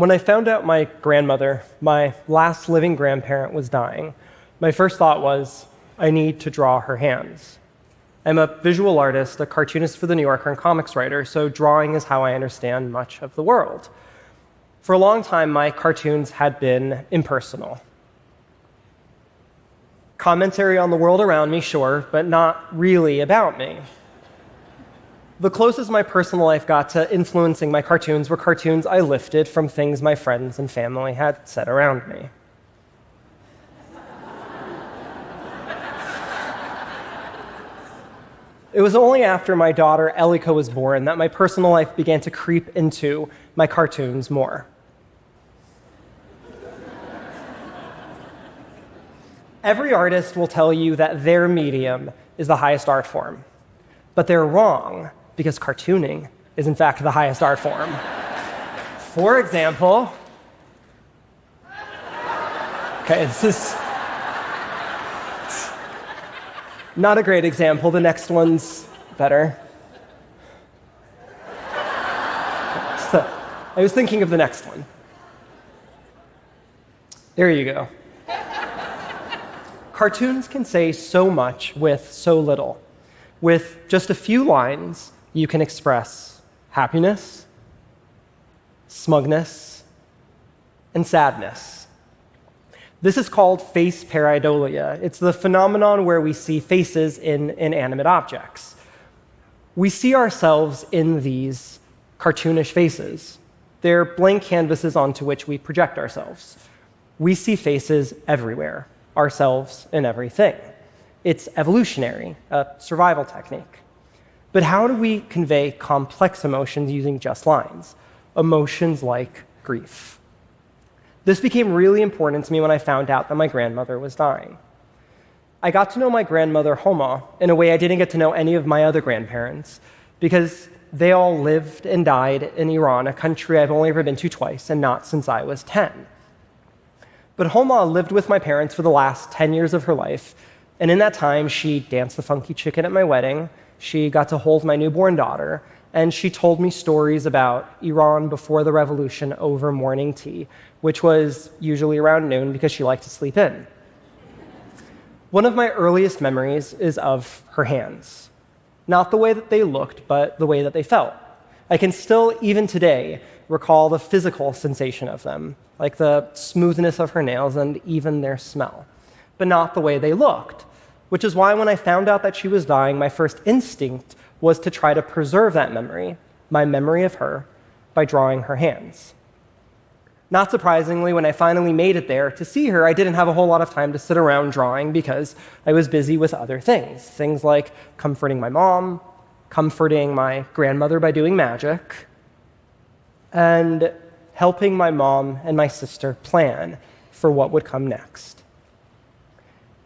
When I found out my grandmother, my last living grandparent, was dying, my first thought was, I need to draw her hands. I'm a visual artist, a cartoonist for The New Yorker, and comics writer, so drawing is how I understand much of the world. For a long time, my cartoons had been impersonal. Commentary on the world around me, sure, but not really about me. The closest my personal life got to influencing my cartoons were cartoons I lifted from things my friends and family had said around me. It was only after my daughter Elika was born that my personal life began to creep into my cartoons more. Every artist will tell you that their medium is the highest art form, but they're wrong, because cartooning is in fact the highest art form. For example, this is not a great example. The next one's better. So, I was thinking of the next one. There you go. Cartoons can say so much with so little. With just a few lines, you can express happiness, smugness, and sadness. This is called face pareidolia. It's the phenomenon where we see faces in inanimate objects. We see ourselves in these cartoonish faces. They're blank canvases onto which we project ourselves. We see faces everywhere, ourselves in everything. It's evolutionary, a survival technique. But how do we convey complex emotions using just lines? Emotions like grief. This became really important to me when I found out that my grandmother was dying. I got to know my grandmother, Homa, in a way I didn't get to know any of my other grandparents, because they all lived and died in Iran, a country I've only ever been to twice, and not since I was 10. But Homa lived with my parents for the last 10 years of her life, and in that time, she danced the funky chicken at my wedding, she got to hold my newborn daughter, and she told me stories about Iran before the revolution over morning tea, which was usually around noon because she liked to sleep in. One of my earliest memories is of her hands. Not the way that they looked, but the way that they felt. I can still, even today, recall the physical sensation of them, like the smoothness of her nails and even their smell, but not the way they looked, which is why when I found out that she was dying, my first instinct was to try to preserve that memory, my memory of her, by drawing her hands. Not surprisingly, when I finally made it there to see her, I didn't have a whole lot of time to sit around drawing because I was busy with other things. Things like comforting my mom, comforting my grandmother by doing magic, and helping my mom and my sister plan for what would come next.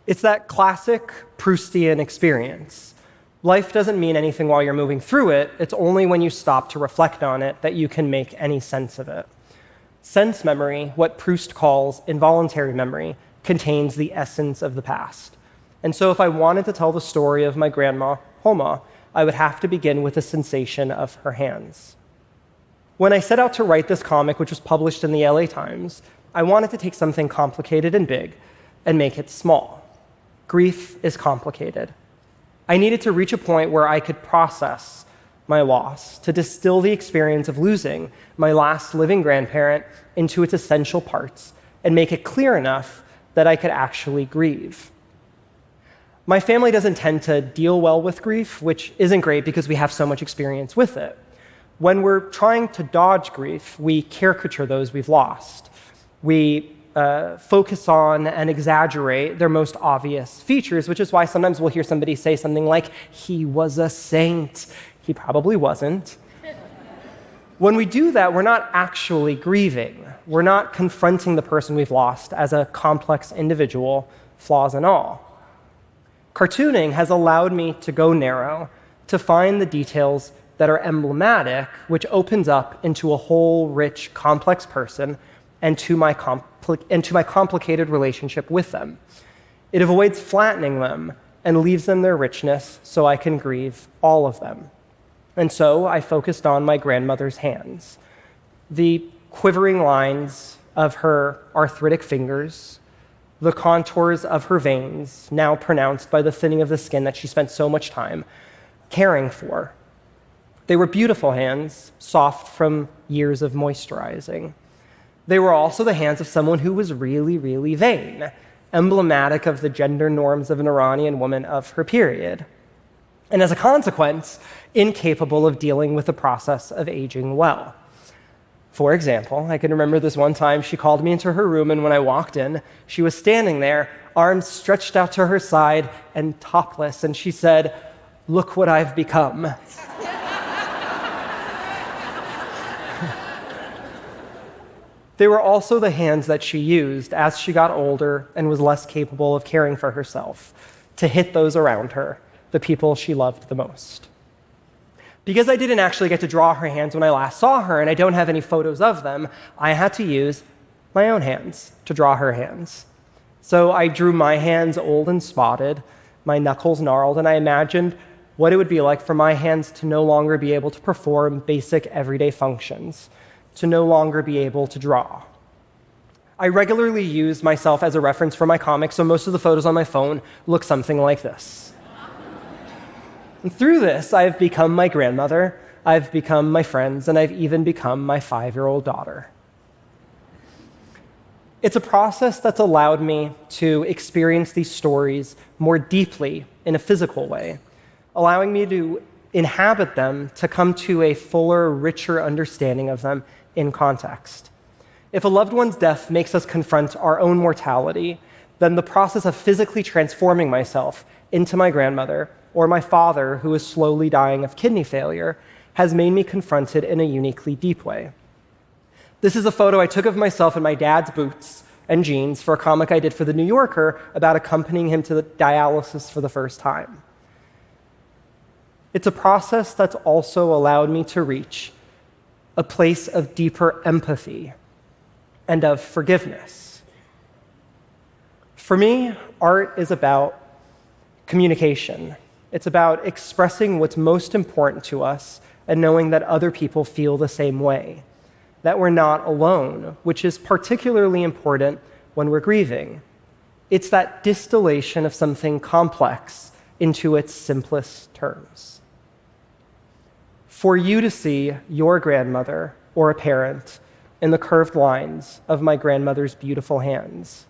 It's that classic Proustian experience. Life doesn't mean anything while you're moving through it. It's only when you stop to reflect on it that you can make any sense of it. Sense memory, what Proust calls involuntary memory, contains the essence of the past. And so if I wanted to tell the story of my grandma, Homa, I would have to begin with the sensation of her hands. When I set out to write this comic, which was published in the LA Times, I wanted to take something complicated and big and make it small. Grief is complicated. I needed to reach a point where I could process my loss, to distill the experience of losing my last living grandparent into its essential parts and make it clear enough that I could actually grieve. My family doesn't tend to deal well with grief, which isn't great because we have so much experience with it. When we're trying to dodge grief, we caricature those we've lost. We focus on and exaggerate their most obvious features, which is why sometimes we'll hear somebody say something like, "He was a saint." He probably wasn't. When we do that, we're not actually grieving. We're not confronting the person we've lost as a complex individual, flaws and all. Cartooning has allowed me to go narrow, to find the details that are emblematic, which opens up into a whole, rich, complex person and to my complicated relationship with them. It avoids flattening them and leaves them their richness so I can grieve all of them. And so I focused on my grandmother's hands. The quivering lines of her arthritic fingers, the contours of her veins, now pronounced by the thinning of the skin that she spent so much time caring for. They were beautiful hands, soft from years of moisturizing. They were also the hands of someone who was really, really vain, emblematic of the gender norms of an Iranian woman of her period, and as a consequence, incapable of dealing with the process of aging well. For example, I can remember this one time she called me into her room, and when I walked in, she was standing there, arms stretched out to her side and topless, and she said, "Look what I've become." They were also the hands that she used as she got older and was less capable of caring for herself, to hit those around her, the people she loved the most. Because I didn't actually get to draw her hands when I last saw her, and I don't have any photos of them, I had to use my own hands to draw her hands. So I drew my hands old and spotted, my knuckles gnarled, and I imagined what it would be like for my hands to no longer be able to perform basic everyday functions, to no longer be able to draw. I regularly use myself as a reference for my comics, so most of the photos on my phone look something like this. And through this, I've become my grandmother, I've become my friends, and I've even become my 5-year-old daughter. It's a process that's allowed me to experience these stories more deeply in a physical way, allowing me to inhabit them, to come to a fuller, richer understanding of them in context. If a loved one's death makes us confront our own mortality, then the process of physically transforming myself into my grandmother or my father, who is slowly dying of kidney failure, has made me confronted in a uniquely deep way. This is a photo I took of myself in my dad's boots and jeans for a comic I did for The New Yorker about accompanying him to the dialysis for the first time. It's a process that's also allowed me to reach a place of deeper empathy and of forgiveness. For me, art is about communication. It's about expressing what's most important to us and knowing that other people feel the same way, that we're not alone, which is particularly important when we're grieving. It's that distillation of something complex into its simplest terms. For you to see your grandmother or a parent in the curved lines of my grandmother's beautiful hands,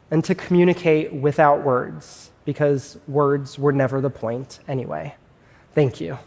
and to communicate without words, because words were never the point anyway. Thank you.